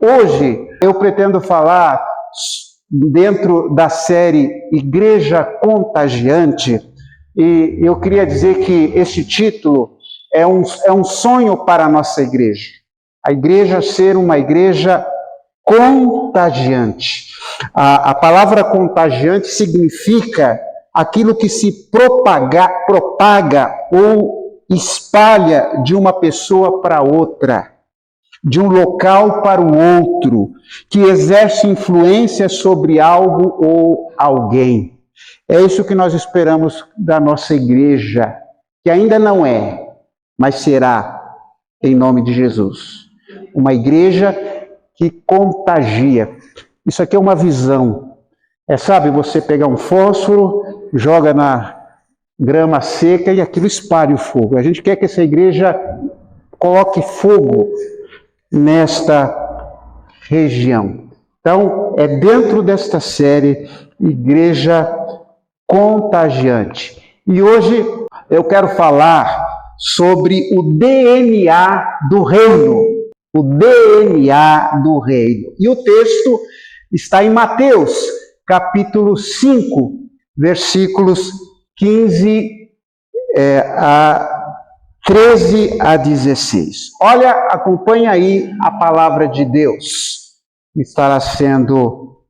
Hoje eu pretendo falar dentro da série Igreja Contagiante, e eu queria dizer que este título é um sonho para a nossa igreja. A igreja ser uma igreja contagiante. A palavra contagiante significa aquilo que se propaga ou espalha de uma pessoa para outra, de um local para o outro, que exerce influência sobre algo ou alguém. É isso que nós esperamos da nossa igreja, que ainda não é, mas será, em nome de Jesus. Uma igreja que contagia. Isso aqui é uma visão. Sabe, você pegar um fósforo, joga na grama seca e aquilo espalha o fogo. A gente quer que essa igreja coloque fogo nesta região. Então, é dentro desta série Igreja Contagiante. E hoje eu quero falar sobre o DNA do reino. O DNA do reino. E o texto está em Mateus, capítulo 5, versículos 13 a 16. Olha, acompanha aí a palavra de Deus que estará sendo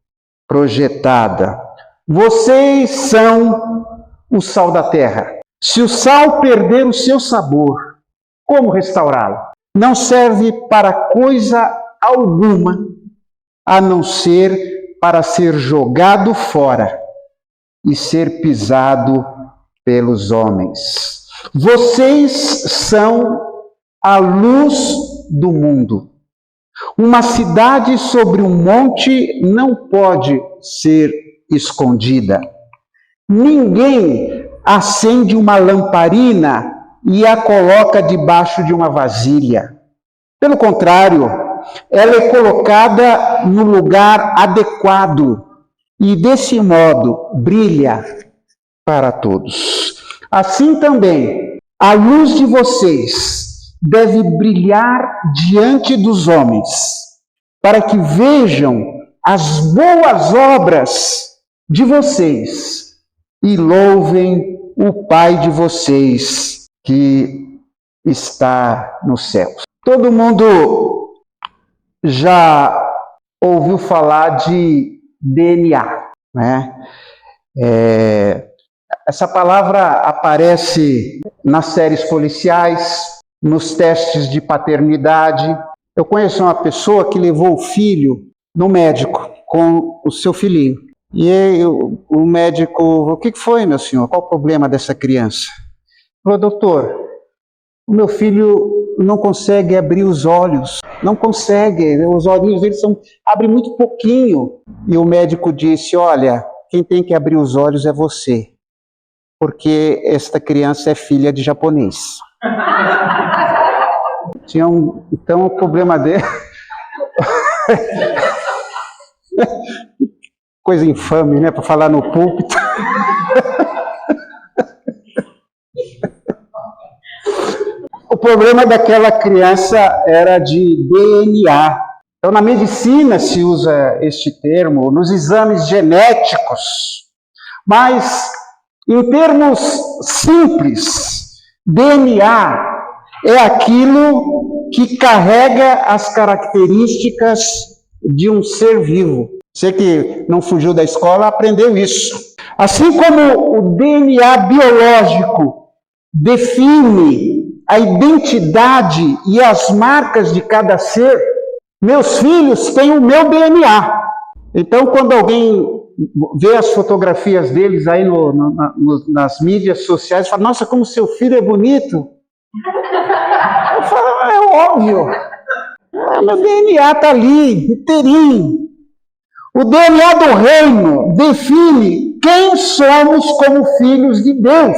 projetada. Vocês são o sal da terra. Se o sal perder o seu sabor, como restaurá-lo? Não serve para coisa alguma, a não ser para ser jogado fora e ser pisado pelos homens. Vocês são a luz do mundo. Uma cidade sobre um monte não pode ser escondida. Ninguém acende uma lamparina e a coloca debaixo de uma vasilha. Pelo contrário, ela é colocada no lugar adequado e, desse modo, brilha para todos. Assim também, a luz de vocês deve brilhar diante dos homens, para que vejam as boas obras de vocês e louvem o Pai de vocês que está nos céus. Todo mundo já ouviu falar de DNA, né? Essa palavra aparece nas séries policiais, nos testes de paternidade. Eu conheço uma pessoa que levou o filho no médico com o seu filhinho. E aí, o médico, o que foi, meu senhor? Qual o problema dessa criança? Falou, doutor, o meu filho não consegue abrir os olhos. Não consegue, os olhinhos dele abrem muito pouquinho. E o médico disse, olha, quem tem que abrir os olhos é você, porque esta criança é filha de japonês. Então o problema dele... Coisa infame, né, para falar no púlpito. O problema daquela criança era de DNA. Então, na medicina se usa este termo, nos exames genéticos. Mas, em termos simples, DNA é aquilo que carrega as características de um ser vivo. Você que não fugiu da escola aprendeu isso. Assim como o DNA biológico define a identidade e as marcas de cada ser, meus filhos têm o meu DNA. Então, quando alguém vê as fotografias deles aí nas mídias sociais, fala, nossa, como seu filho é bonito. Eu falo, é óbvio. Meu DNA está ali, inteirinho. O DNA do reino define quem somos como filhos de Deus.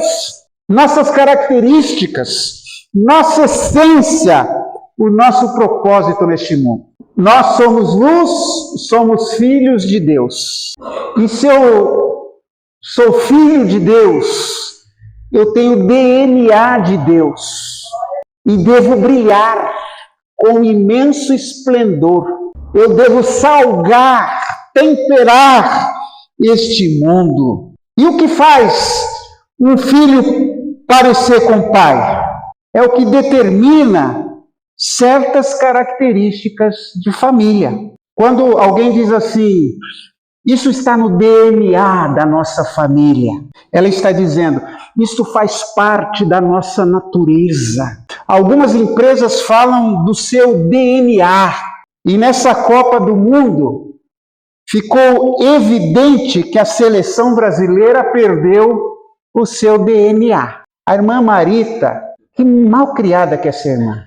Nossas características, nossa essência, o nosso propósito neste mundo. Nós somos luz, somos filhos de Deus. E se eu sou filho de Deus, eu tenho DNA de Deus. E devo brilhar com imenso esplendor Eu devo salgar, temperar este mundo. E o que faz um filho parecer com o pai? É o que determina certas características de família. Quando alguém diz assim, isso está no DNA da nossa família, ela está dizendo, isso faz parte da nossa natureza. Algumas empresas falam do seu DNA, e nessa Copa do Mundo ficou evidente que a seleção brasileira perdeu o seu DNA. A irmã Marita, que mal criada que é essa irmã.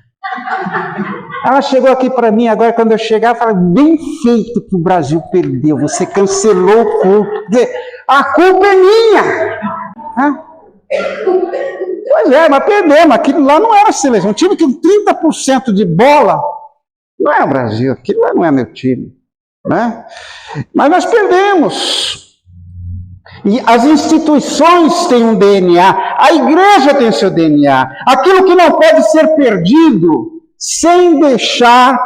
Ela chegou aqui para mim agora, quando eu chegar, ela falou, bem feito que o Brasil perdeu, você cancelou o culto. Quer dizer, a culpa é minha. Pois é, mas perdemos, aquilo lá não era seleção. Um time com 30% de bola, não é o Brasil, aquilo lá não é meu time. Né? Mas nós perdemos. E as instituições têm um DNA, a igreja tem seu DNA. Aquilo que não pode ser perdido sem deixar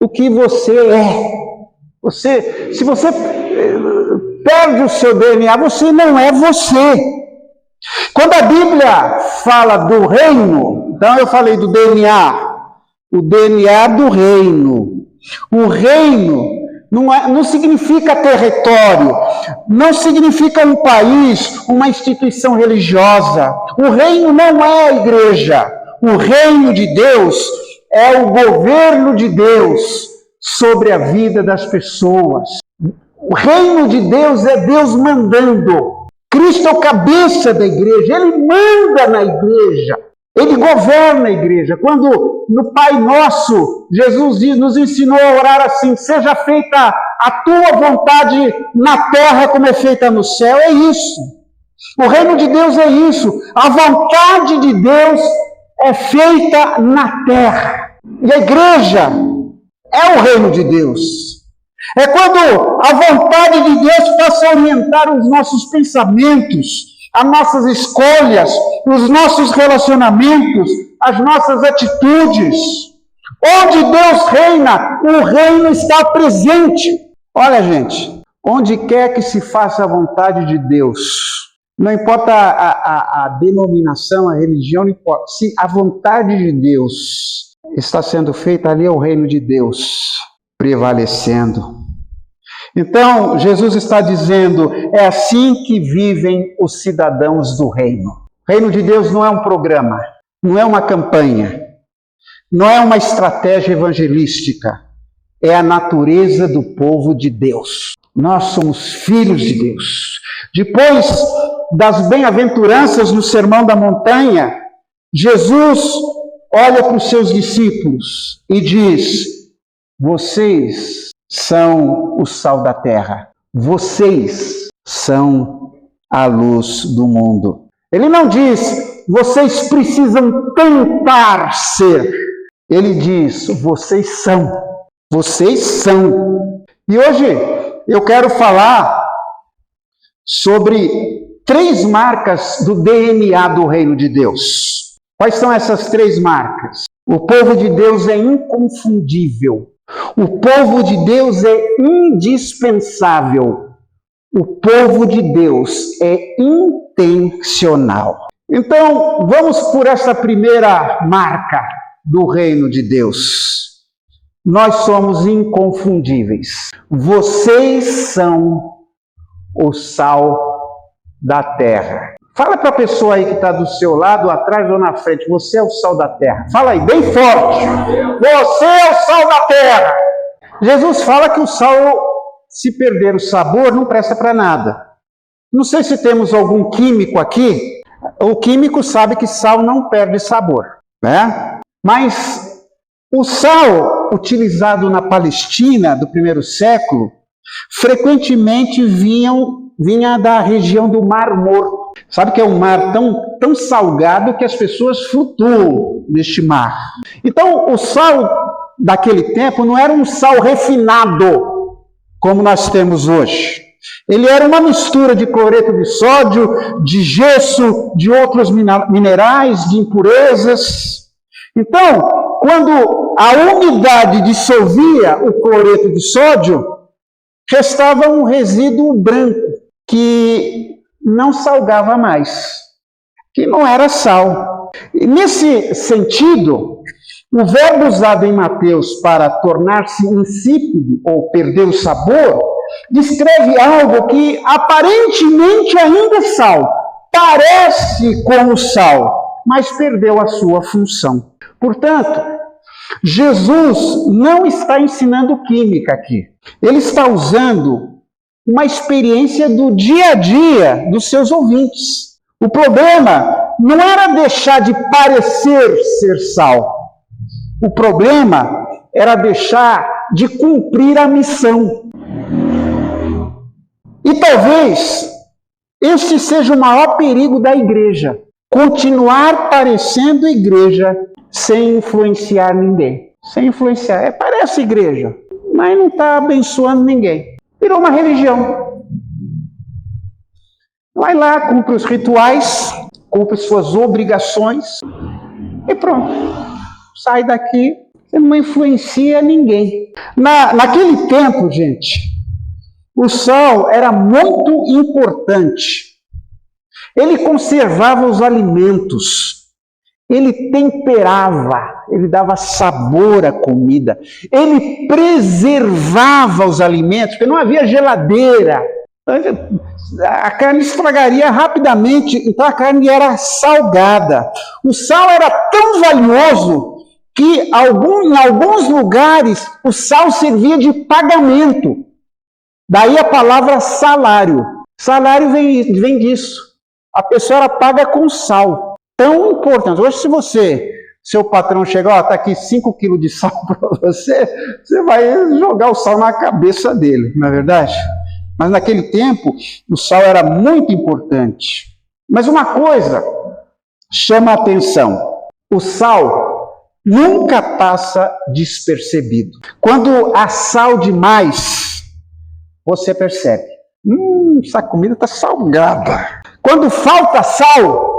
o que você é. Se você perde o seu DNA, você não é você. Quando a Bíblia fala do reino, então eu falei do DNA, o DNA do reino. O reino não significa território, não significa um país, uma instituição religiosa. O reino não é a igreja. O reino de Deus é o governo de Deus sobre a vida das pessoas. O reino de Deus é Deus mandando. Cristo é o cabeça da igreja, ele manda na igreja. Ele governa a igreja. Quando no Pai Nosso, Jesus nos ensinou a orar assim, seja feita a tua vontade na terra como é feita no céu. É isso. O reino de Deus é isso. A vontade de Deus é feita na terra. E a igreja é o reino de Deus. É quando a vontade de Deus passa a orientar os nossos pensamentos, as nossas escolhas, os nossos relacionamentos, as nossas atitudes. Onde Deus reina, o reino está presente. Olha, gente, onde quer que se faça a vontade de Deus, não importa a denominação, a religião, não importa. Se a vontade de Deus está sendo feita, ali é o reino de Deus prevalecendo. Então, Jesus está dizendo, é assim que vivem os cidadãos do reino. O reino de Deus não é um programa, não é uma campanha, não é uma estratégia evangelística, é a natureza do povo de Deus. Nós somos filhos de Deus. Depois das bem-aventuranças no Sermão da Montanha, Jesus olha para os seus discípulos e diz, vocês são o sal da terra. Vocês são a luz do mundo. Ele não diz, vocês precisam tentar ser. Ele diz, vocês são. Vocês são. E hoje eu quero falar sobre 3 marcas do DNA do reino de Deus. Quais são essas 3 marcas? O povo de Deus é inconfundível. O povo de Deus é indispensável. O povo de Deus é intencional. Então, vamos por essa primeira marca do reino de Deus. Nós somos inconfundíveis. Vocês são o sal da terra. Fala para a pessoa aí que está do seu lado, atrás ou na frente, você é o sal da terra. Fala aí, bem forte. Você é o sal da terra. Jesus fala que o sal, se perder o sabor, não presta para nada. Não sei se temos algum químico aqui. O químico sabe que sal não perde sabor, né? Mas o sal utilizado na Palestina do primeiro século, frequentemente vinha da região do Mar Morto. Sabe que é um mar tão salgado que as pessoas flutuam neste mar. Então, o sal daquele tempo não era um sal refinado, como nós temos hoje. Ele era uma mistura de cloreto de sódio, de gesso, de outros minerais, de impurezas. Então, quando a umidade dissolvia o cloreto de sódio, restava um resíduo branco que não salgava mais, que não era sal. E nesse sentido, o verbo usado em Mateus para tornar-se insípido ou perder o sabor, descreve algo que aparentemente ainda é sal, parece com o sal, mas perdeu a sua função. Portanto, Jesus não está ensinando química aqui. Ele está usando uma experiência do dia a dia dos seus ouvintes. O problema não era deixar de parecer ser sal. O problema era deixar de cumprir a missão. E talvez este seja o maior perigo da igreja. Continuar parecendo igreja sem influenciar ninguém. Sem influenciar. Parece igreja, mas não está abençoando ninguém. Virou uma religião. Vai lá, cumpre os rituais, cumpre suas obrigações e pronto. Sai daqui, você não influencia ninguém. Naquele tempo, gente, o sal era muito importante. Ele conservava os alimentos. Ele temperava, ele dava sabor à comida, ele preservava os alimentos, porque não havia geladeira. A carne estragaria rapidamente, então a carne era salgada. O sal era tão valioso que em alguns lugares o sal servia de pagamento. Daí a palavra salário. Salário vem disso. A pessoa era paga com sal. Tão importante. Hoje, se seu patrão chegar, está aqui 5 quilos de sal para você, você vai jogar o sal na cabeça dele, não é verdade? Mas naquele tempo, o sal era muito importante. Mas uma coisa chama a atenção: o sal nunca passa despercebido. Quando há sal demais, você percebe. Essa comida está salgada. Quando falta sal,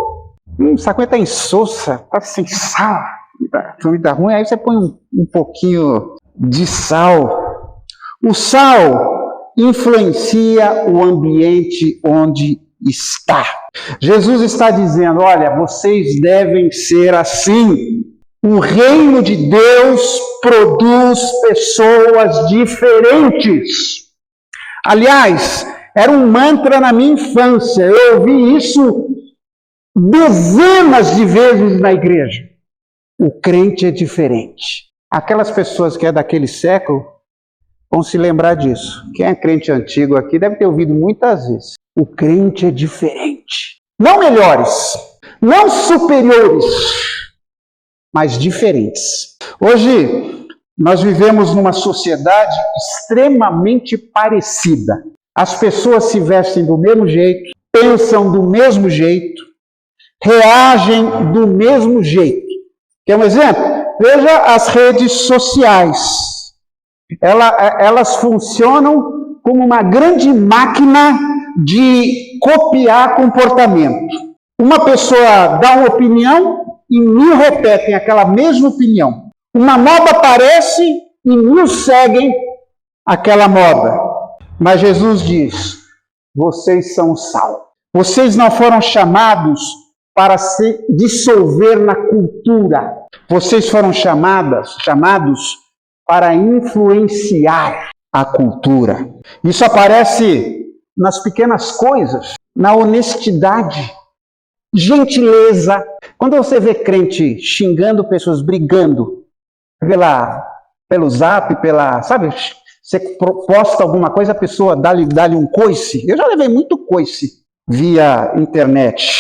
essa coisa está insossa, está sem sal, comida ruim, aí você põe um pouquinho de sal. O sal influencia o ambiente onde está. Jesus está dizendo, olha, vocês devem ser assim. O reino de Deus produz pessoas diferentes. Aliás, era um mantra na minha infância, eu ouvi isso dezenas de vezes na igreja. O crente é diferente. Aquelas pessoas que é daquele século vão se lembrar disso. Quem é crente antigo aqui deve ter ouvido muitas vezes. O crente é diferente. Não melhores, não superiores, mas diferentes. Hoje, nós vivemos numa sociedade extremamente parecida. As pessoas se vestem do mesmo jeito, pensam do mesmo jeito, reagem do mesmo jeito. Quer um exemplo? Veja as redes sociais. Elas funcionam como uma grande máquina de copiar comportamento. Uma pessoa dá uma opinião e 1000 repetem aquela mesma opinião. Uma moda aparece e 1000 seguem aquela moda. Mas Jesus diz, vocês são sal. Vocês não foram chamados para se dissolver na cultura. Vocês foram chamados para influenciar a cultura. Isso aparece nas pequenas coisas, na honestidade, gentileza. Quando você vê crente xingando pessoas, brigando, pelo zap, sabe, você posta alguma coisa, a pessoa dá-lhe um coice. Eu já levei muito coice via internet.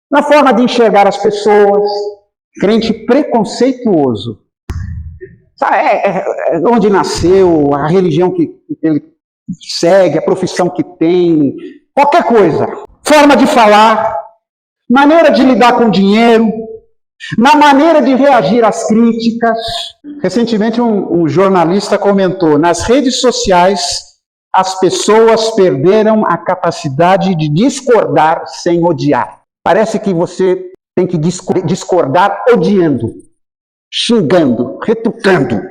Na forma de enxergar as pessoas, crente preconceituoso. Sabe, onde nasceu, a religião que ele segue, a profissão que tem, qualquer coisa. Forma de falar, maneira de lidar com dinheiro, na maneira de reagir às críticas. Recentemente um jornalista comentou, nas redes sociais as pessoas perderam a capacidade de discordar sem odiar. Parece que você tem que discordar odiando, xingando, retrucando.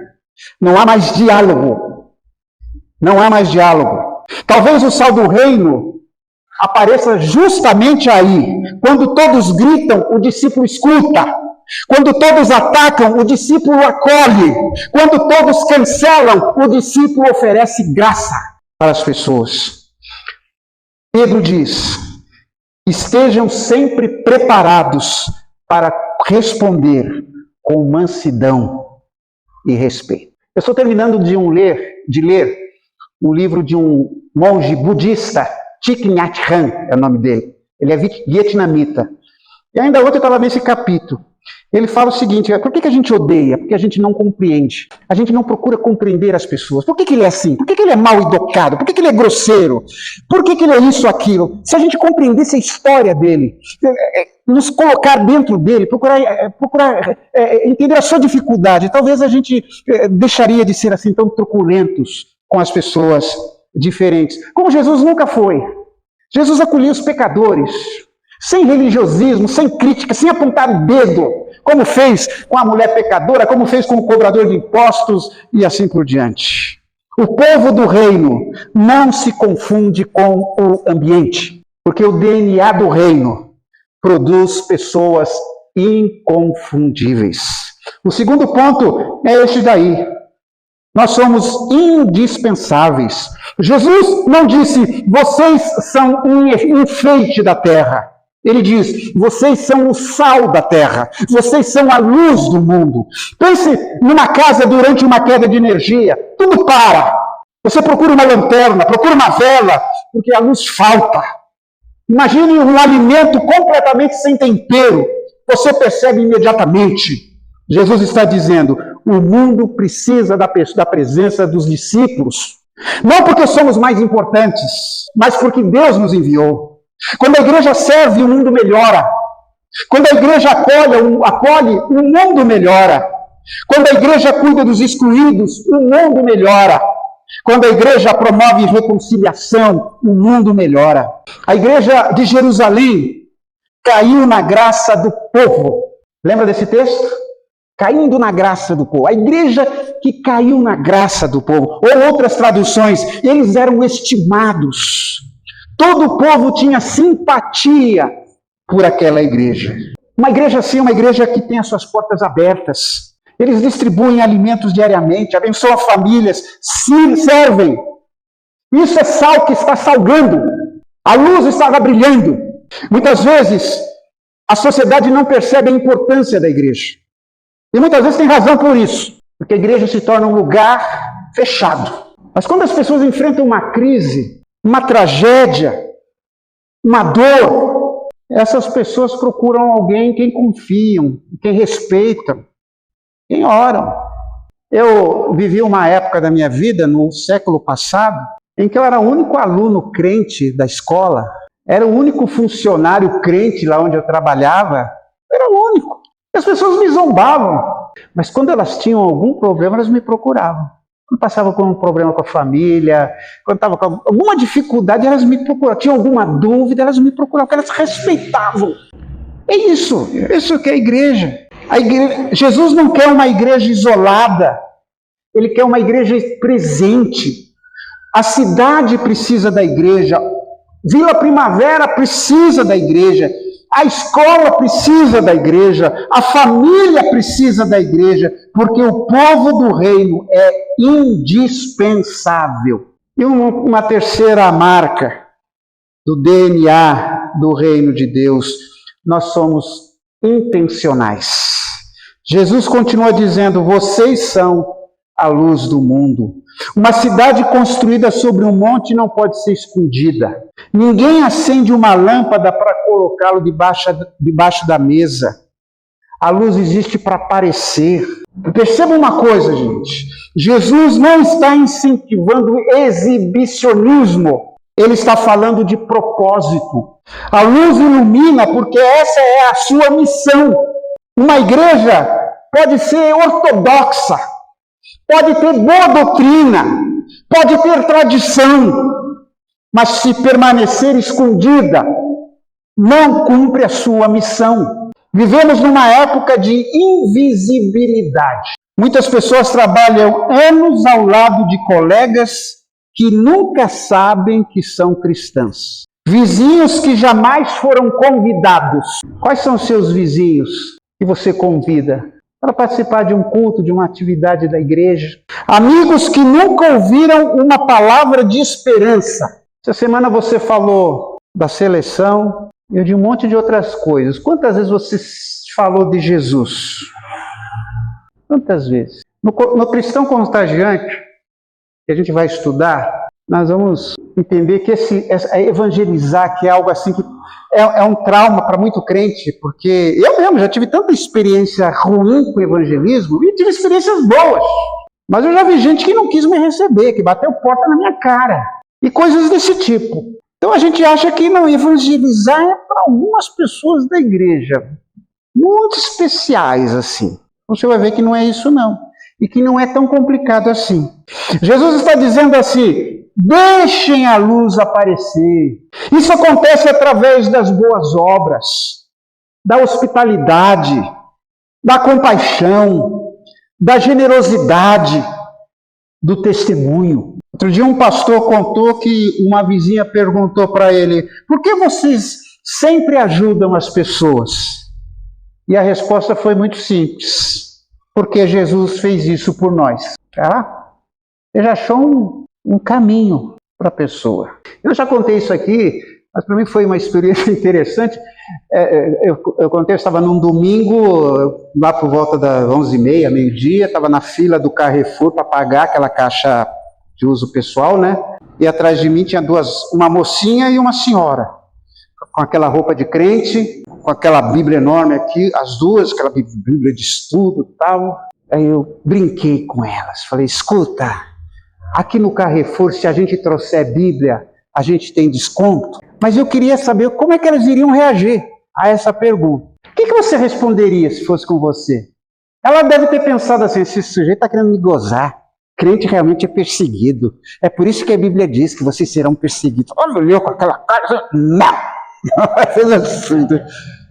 Não há mais diálogo. Não há mais diálogo. Talvez o sal do reino apareça justamente aí. Quando todos gritam, o discípulo escuta. Quando todos atacam, o discípulo acolhe. Quando todos cancelam, o discípulo oferece graça para as pessoas. Pedro diz: estejam sempre preparados para responder com mansidão e respeito. Eu estou terminando de ler um livro de um monge budista, Thich Nhat Hanh é o nome dele. Ele é vietnamita. E ainda ontem eu estava nesse capítulo. Ele fala o seguinte: por que a gente odeia? Porque a gente não compreende. A gente não procura compreender as pessoas. Por que ele é assim? Por que ele é mal educado? Por que ele é grosseiro? Por que ele é isso, aquilo? Se a gente compreendesse a história dele, nos colocar dentro dele, procurar entender a sua dificuldade, talvez a gente deixaria de ser assim tão truculentos com as pessoas diferentes. Como Jesus nunca foi. Jesus acolhia os pecadores, sem religiosismo, sem crítica, sem apontar o dedo, como fez com a mulher pecadora, como fez com o cobrador de impostos e assim por diante. O povo do reino não se confunde com o ambiente, porque o DNA do reino produz pessoas inconfundíveis. O segundo ponto é este daí. Nós somos indispensáveis. Jesus não disse: vocês são um enfeite da terra. Ele diz: vocês são o sal da terra, vocês são a luz do mundo. Pense numa casa durante uma queda de energia, tudo para. Você procura uma lanterna, procura uma vela, porque a luz falta. Imagine um alimento completamente sem tempero, você percebe imediatamente. Jesus está dizendo: o mundo precisa da presença dos discípulos, não porque somos mais importantes, mas porque Deus nos enviou. Quando a igreja serve, o mundo melhora. Quando a igreja acolhe, o mundo melhora. Quando a igreja cuida dos excluídos, o mundo melhora. Quando a igreja promove reconciliação, o mundo melhora. A igreja de Jerusalém caiu na graça do povo. Lembra desse texto? Caindo na graça do povo. A igreja que caiu na graça do povo. Ou outras traduções, eles eram estimados. Todo o povo tinha simpatia por aquela igreja. Uma igreja assim, uma igreja que tem as suas portas abertas. Eles distribuem alimentos diariamente, abençoam famílias, servem. Isso é sal que está salgando. A luz estava brilhando. Muitas vezes, a sociedade não percebe a importância da igreja. E muitas vezes tem razão por isso. Porque a igreja se torna um lugar fechado. Mas quando as pessoas enfrentam uma crise, uma tragédia, uma dor, essas pessoas procuram alguém em quem confiam, em quem respeitam, quem oram. Eu vivi uma época da minha vida, no século passado, em que eu era o único aluno crente da escola, era o único funcionário crente lá onde eu trabalhava, era o único. As pessoas me zombavam, mas quando elas tinham algum problema, elas me procuravam. Quando passava com um problema com a família, quando estava com alguma dificuldade, elas me procuravam. Tinha alguma dúvida, elas me procuravam, porque elas respeitavam. É isso que é a igreja. Jesus não quer uma igreja isolada, ele quer uma igreja presente. A cidade precisa da igreja, Vila Primavera precisa da igreja, a escola precisa da igreja, a família precisa da igreja, porque o povo do reino é indispensável. E uma terceira marca do DNA do reino de Deus: nós somos intencionais. Jesus continua dizendo: vocês são a luz do mundo. Uma cidade construída sobre um monte não pode ser escondida. Ninguém acende uma lâmpada para colocá-lo debaixo da mesa. A luz existe para aparecer. Perceba uma coisa, gente. Jesus não está incentivando exibicionismo. Ele está falando de propósito. A luz ilumina porque essa é a sua missão. Uma igreja pode ser ortodoxa, pode ter boa doutrina, pode ter tradição, mas se permanecer escondida, não cumpre a sua missão. Vivemos numa época de invisibilidade. Muitas pessoas trabalham anos ao lado de colegas que nunca sabem que são cristãs. Vizinhos que jamais foram convidados. Quais são seus vizinhos que você convida para participar de um culto, de uma atividade da igreja? Amigos que nunca ouviram uma palavra de esperança. Essa semana você falou da seleção e de um monte de outras coisas. Quantas vezes você falou de Jesus? Quantas vezes? No Cristão Contagiante, que a gente vai estudar, nós vamos entender que evangelizar, que é algo assim que é um trauma para muito crente, porque eu mesmo já tive tanta experiência ruim com o evangelismo e tive experiências boas. Mas eu já vi gente que não quis me receber, que bateu porta na minha cara. E coisas desse tipo. Então a gente acha que não, evangelizar é para algumas pessoas da igreja. Muito especiais assim. Você vai ver que não é isso não. E que não é tão complicado assim. Jesus está dizendo assim, deixem a luz aparecer. Isso acontece através das boas obras, da hospitalidade, da compaixão, da generosidade, do testemunho. Outro dia um pastor contou que uma vizinha perguntou para ele, por que vocês sempre ajudam as pessoas? E a resposta foi muito simples. Porque Jesus fez isso por nós. Tá? Ele já achou um caminho para a pessoa. Eu já contei isso aqui, mas para mim foi uma experiência interessante. Eu contei, eu estava num domingo, lá por volta das 11h30, meio-dia, estava na fila do Carrefour para pagar aquela caixa de uso pessoal, né? E atrás de mim tinha uma mocinha e uma senhora, com aquela roupa de crente, com aquela Bíblia enorme aqui, as duas, aquela Bíblia de estudo e tal. Aí eu brinquei com elas, falei, escuta, aqui no Carrefour, se a gente trouxer Bíblia, a gente tem desconto? Mas eu queria saber como é que elas iriam reagir a essa pergunta. O que você responderia se fosse com você? Ela deve ter pensado assim, esse sujeito está querendo me gozar. Crente realmente é perseguido. É por isso que a Bíblia diz que vocês serão perseguidos. Olha eu com aquela cara, não!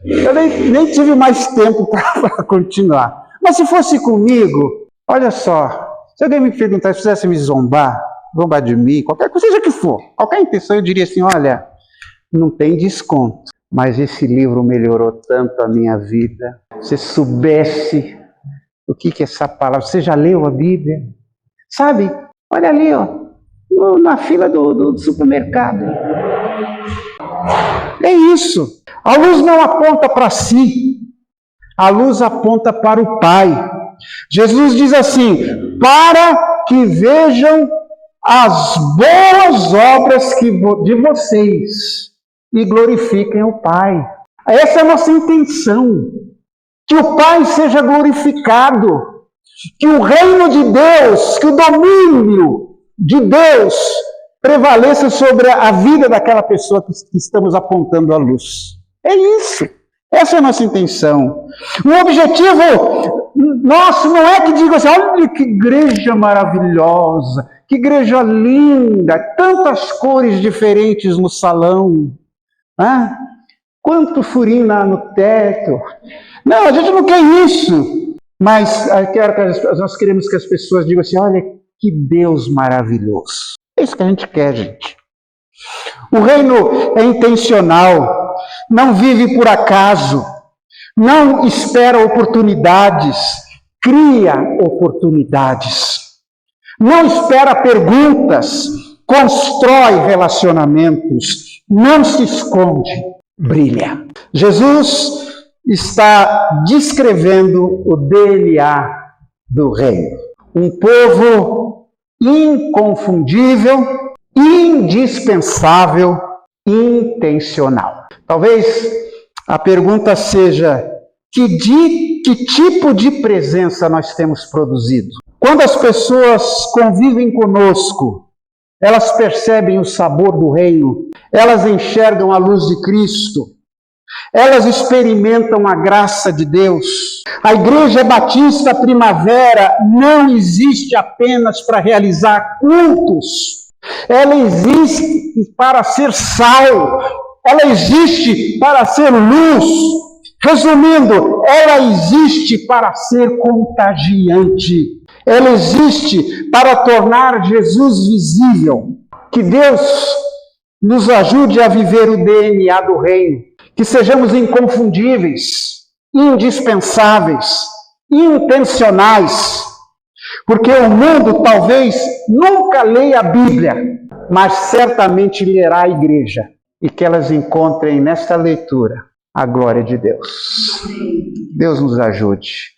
Eu nem tive mais tempo para continuar. Mas se fosse comigo, olha só, se alguém me perguntar, se quisesse me zombar de mim, qualquer coisa, seja que for, qualquer intenção, eu diria assim, olha, não tem desconto, mas esse livro melhorou tanto a minha vida. Se soubesse o que é essa palavra, você já leu a Bíblia? Sabe, olha ali, ó, na fila do supermercado. É isso. A luz não aponta para si. A luz aponta para o Pai. Jesus diz assim, para que vejam as boas obras de vocês e glorifiquem o Pai. Essa é a nossa intenção. Que o Pai seja glorificado. Que o reino de Deus, que o domínio de Deus prevaleça sobre a vida daquela pessoa que estamos apontando a luz. É isso. Essa é a nossa intenção. O objetivo nosso não é que diga assim, olha que igreja maravilhosa, que igreja linda, tantas cores diferentes no salão. Ah, quanto furinho no teto. Não, a gente não quer isso. Mas nós queremos que as pessoas digam assim, olha que Deus maravilhoso. É isso que a gente quer, gente. O reino é intencional, não vive por acaso, não espera oportunidades, cria oportunidades. Não espera perguntas, constrói relacionamentos, não se esconde, brilha. Jesus está descrevendo o DNA do reino. Um povo inconfundível, indispensável, intencional. Talvez a pergunta seja, que tipo de presença nós temos produzido? Quando as pessoas convivem conosco, elas percebem o sabor do reino, elas enxergam a luz de Cristo, elas experimentam a graça de Deus. A Igreja Batista Primavera não existe apenas para realizar cultos. Ela existe para ser sal. Ela existe para ser luz, Resumindo, ela existe para ser contagiante. Ela existe para tornar Jesus visível. Que Deus nos ajude a viver o DNA do reino. Que sejamos inconfundíveis, indispensáveis, intencionais. Porque o mundo talvez nunca leia a Bíblia, mas certamente lerá a igreja. E que elas encontrem nesta leitura a glória de Deus. Deus nos ajude.